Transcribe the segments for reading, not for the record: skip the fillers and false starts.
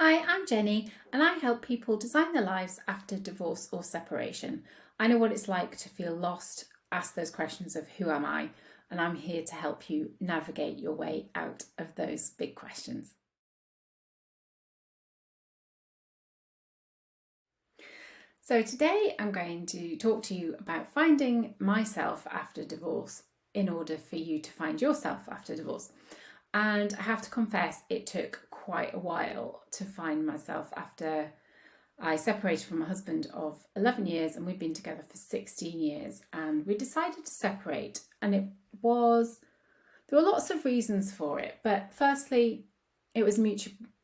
Hi, I'm Jenny, and I help people design their lives after divorce or separation. I know what it's like to feel lost, ask those questions of who am I, and I'm here to help you navigate your way out of those big questions. So, today I'm going to talk to you about finding myself after divorce in order for you to find yourself after divorce. And I have to confess, it took quite a while to find myself after I separated from my husband of 11 years, and we'd been together for 16 years. And we decided to separate, and there were lots of reasons for it. But firstly, it was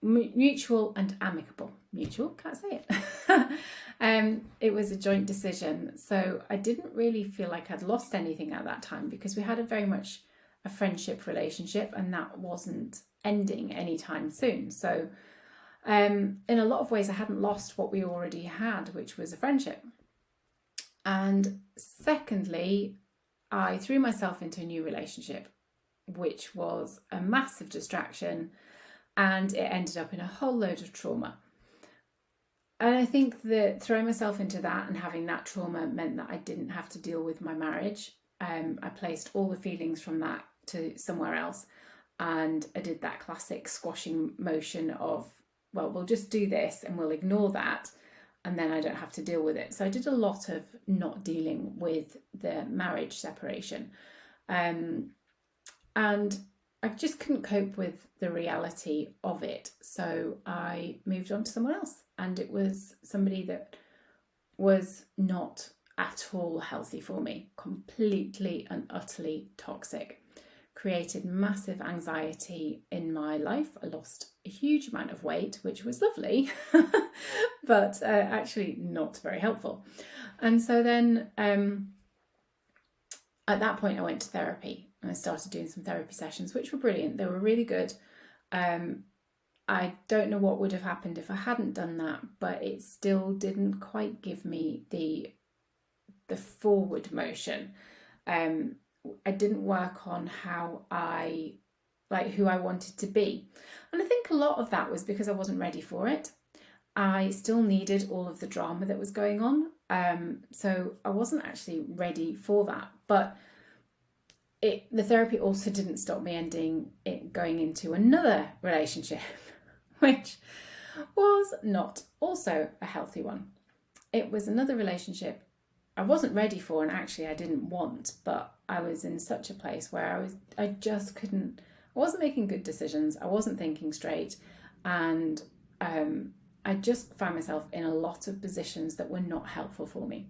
mutual and amicable. Mutual, can't say it. It was a joint decision. So I didn't really feel like I'd lost anything at that time because we had a very much a friendship relationship, and that wasn't ending anytime soon. So in a lot of ways, I hadn't lost what we already had, which was a friendship. And secondly, I threw myself into a new relationship, which was a massive distraction, and it ended up in a whole load of trauma. And I think that throwing myself into that and having that trauma meant that I didn't have to deal with my marriage. I placed all the feelings from that to somewhere else, and I did that classic squashing motion of, well, we'll just do this and we'll ignore that, and then I don't have to deal with it. So I did a lot of not dealing with the marriage separation. And I just couldn't cope with the reality of it. So I moved on to someone else, and it was somebody that was not at all healthy for me, completely and utterly toxic. Created massive anxiety in my life. I lost a huge amount of weight, which was lovely, but actually not very helpful. And so then at that point, I went to therapy, and I started doing some therapy sessions, which were brilliant. They were really good. I don't know what would have happened if I hadn't done that, but it still didn't quite give me the forward motion. I didn't work on who I wanted to be. And I think a lot of that was because I wasn't ready for it. I still needed all of the drama that was going on. So I wasn't actually ready for that. But the therapy also didn't stop me going into another relationship, which was not also a healthy one. It was another relationship I wasn't ready for, and actually I didn't want, but I was in such a place where I wasn't making good decisions. I wasn't thinking straight, and I just found myself in a lot of positions that were not helpful for me.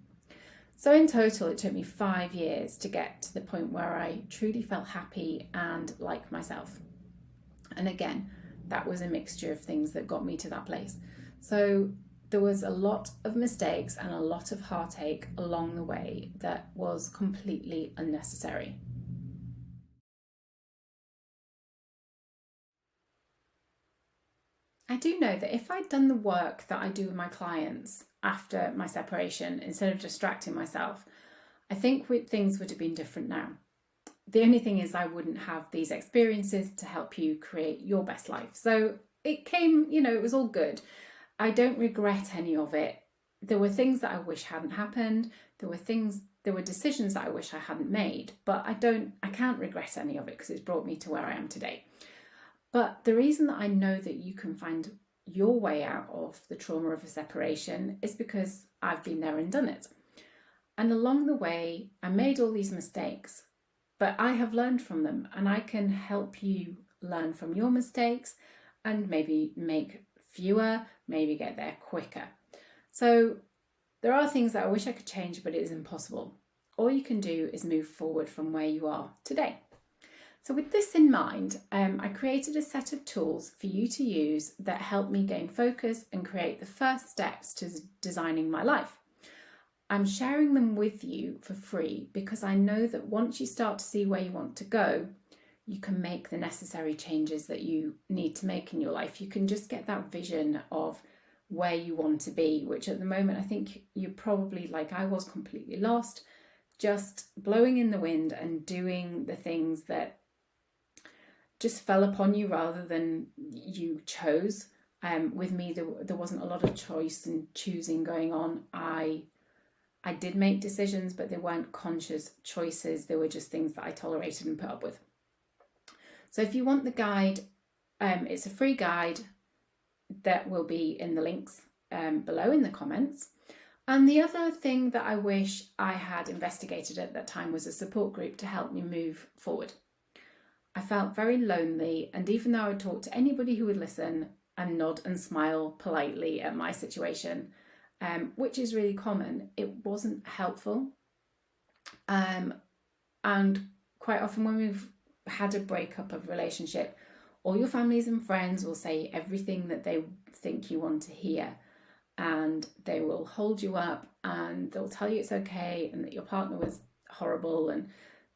So in total, it took me 5 years to get to the point where I truly felt happy and like myself. And again, that was a mixture of things that got me to that place. So there was a lot of mistakes and a lot of heartache along the way that was completely unnecessary. I do know that if I'd done the work that I do with my clients after my separation, instead of distracting myself, I think things would have been different now. The only thing is I wouldn't have these experiences to help you create your best life. So it came, it was all good. I don't regret any of it. There were things that I wish hadn't happened. There were decisions that I wish I hadn't made, but I can't regret any of it because it's brought me to where I am today. But the reason that I know that you can find your way out of the trauma of a separation is because I've been there and done it. And along the way, I made all these mistakes, but I have learned from them, and I can help you learn from your mistakes and maybe make fewer, maybe get there quicker. So there are things that I wish I could change, but it is impossible. All you can do is move forward from where you are today. So with this in mind, I created a set of tools for you to use that help me gain focus and create the first steps to designing my life. I'm sharing them with you for free because I know that once you start to see where you want to go, you can make the necessary changes that you need to make in your life. You can just get that vision of where you want to be, which at the moment I think you're probably, like I was, completely lost, just blowing in the wind and doing the things that just fell upon you rather than you chose. With me, there wasn't a lot of choice and choosing going on. I did make decisions, but they weren't conscious choices. They were just things that I tolerated and put up with. So if you want the guide, it's a free guide that will be in the links below in the comments. And the other thing that I wish I had investigated at that time was a support group to help me move forward. I felt very lonely, and even though I would talk to anybody who would listen and nod and smile politely at my situation, which is really common, it wasn't helpful. And quite often when we've had a breakup of relationship, all your families and friends will say everything that they think you want to hear, and they will hold you up and they'll tell you it's okay and that your partner was horrible and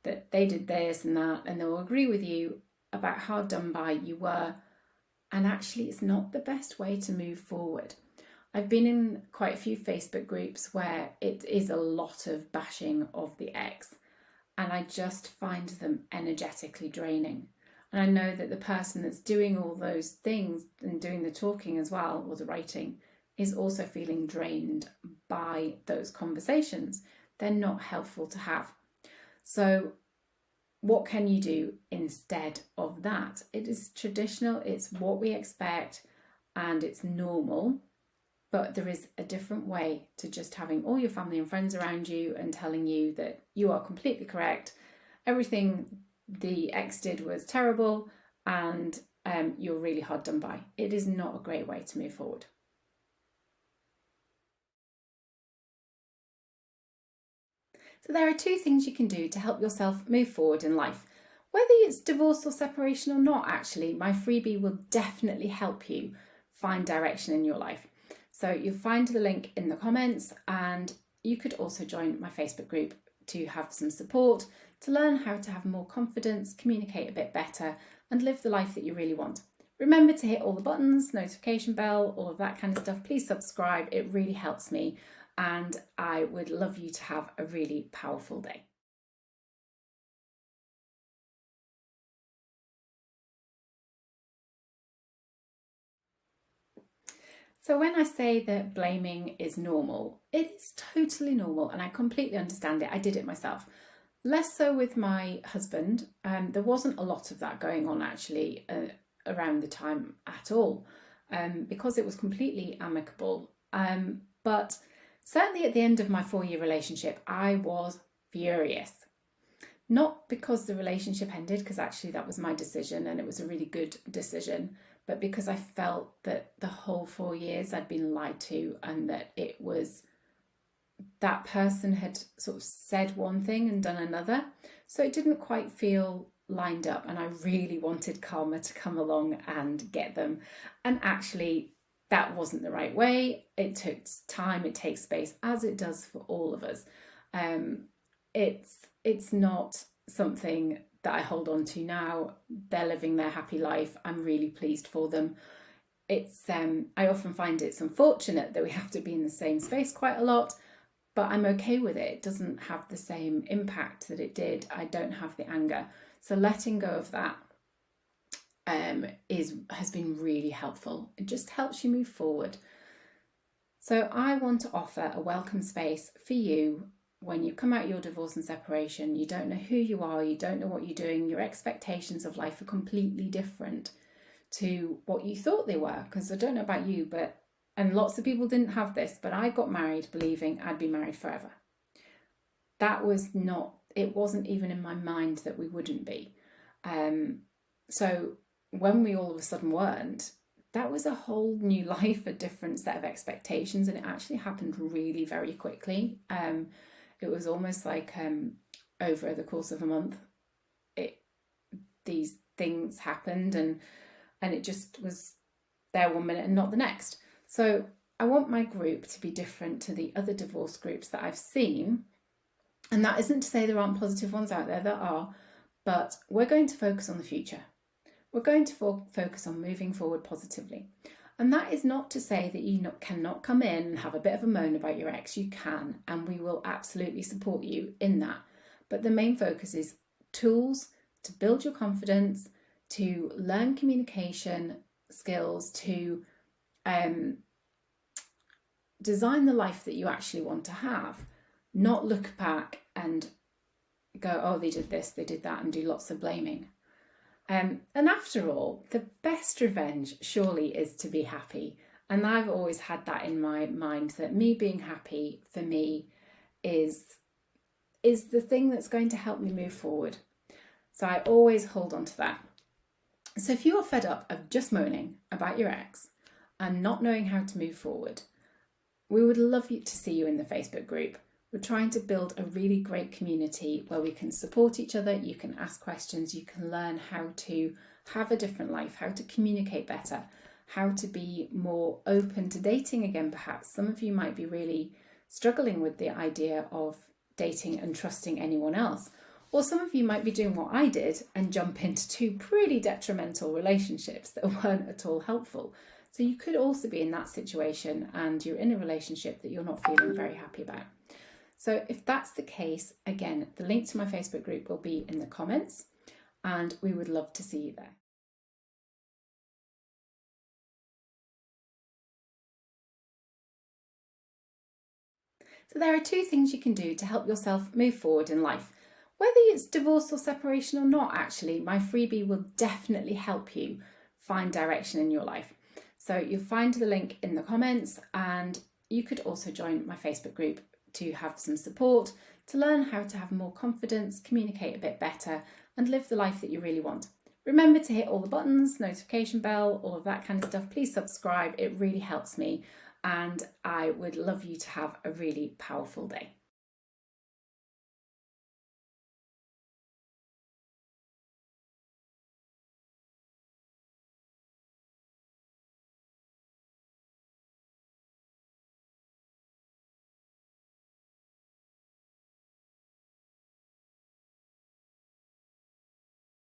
that they did this and that, and they'll agree with you about how done by you were, and actually it's not the best way to move forward. I've been in quite a few Facebook groups where it is a lot of bashing of the ex, and I just find them energetically draining. And I know that the person that's doing all those things and doing the talking as well, or the writing, is also feeling drained by those conversations. They're not helpful to have. So what can you do instead of that? It is traditional, it's what we expect, and it's normal, but there is a different way to just having all your family and friends around you and telling you that you are completely correct, everything the ex did was terrible, and you're really hard done by. It is not a great way to move forward. So there are two things you can do to help yourself move forward in life. Whether it's divorce or separation or not, actually, my freebie will definitely help you find direction in your life. So you'll find the link in the comments, and you could also join my Facebook group to have some support, to learn how to have more confidence, communicate a bit better, and live the life that you really want. Remember to hit all the buttons, notification bell, all of that kind of stuff. Please subscribe, it really helps me, and I would love you to have a really powerful day. So when I say that blaming is normal, it is totally normal, and I completely understand it. I did it myself. Less so with my husband. There wasn't a lot of that going on actually around the time at all, because it was completely amicable. But certainly at the end of my 4-year relationship, I was furious. Not because the relationship ended, because actually that was my decision and it was a really good decision, but because I felt that the whole 4 years I'd been lied to, and that it was that person had sort of said one thing and done another. So it didn't quite feel lined up, and I really wanted karma to come along and get them. And actually, that wasn't the right way. It took time, it takes space, as it does for all of us. It's not something that I hold on to now. They're living their happy life. I'm really pleased for them. It's I often find it's unfortunate that we have to be in the same space quite a lot, but I'm okay with it. It doesn't have the same impact that it did. I don't have the anger. So letting go of that has been really helpful. It just helps you move forward. So I want to offer a welcome space for you when you come out your divorce and separation. You don't know who you are, you don't know what you're doing, your expectations of life are completely different to what you thought they were. Because I don't know about you, and lots of people didn't have this, but I got married believing I'd be married forever. It wasn't even in my mind that we wouldn't be. So when we all of a sudden weren't, that was a whole new life, a different set of expectations, and it actually happened really very quickly. It was almost like over the course of a month, these things happened, and it just was there one minute and not the next. So I want my group to be different to the other divorce groups that I've seen. And that isn't to say there aren't positive ones out there, there are, but we're going to focus on the future. We're going to focus on moving forward positively. And that is not to say that you cannot come in and have a bit of a moan about your ex. You can, and we will absolutely support you in that. But the main focus is tools to build your confidence, to learn communication skills, to design the life that you actually want to have, not look back and go, oh, they did this, they did that, and do lots of blaming. And after all, the best revenge surely is to be happy. And I've always had that in my mind, that me being happy for me is the thing that's going to help me move forward. So I always hold on to that. So if you are fed up of just moaning about your ex and not knowing how to move forward, we would love to see you in the Facebook group. We're trying to build a really great community where we can support each other. You can ask questions, you can learn how to have a different life, how to communicate better, how to be more open to dating again, perhaps. Some of you might be really struggling with the idea of dating and trusting anyone else. Or some of you might be doing what I did and jump into 2 pretty detrimental relationships that weren't at all helpful. So you could also be in that situation and you're in a relationship that you're not feeling very happy about. So if that's the case, again, the link to my Facebook group will be in the comments and we would love to see you there. So there are 2 things you can do to help yourself move forward in life. Whether it's divorce or separation or not, actually, my freebie will definitely help you find direction in your life. So you'll find the link in the comments, and you could also join my Facebook group to have some support, to learn how to have more confidence, communicate a bit better, and live the life that you really want. Remember to hit all the buttons, notification bell, all of that kind of stuff. Please subscribe, it really helps me, and I would love you to have a really powerful day.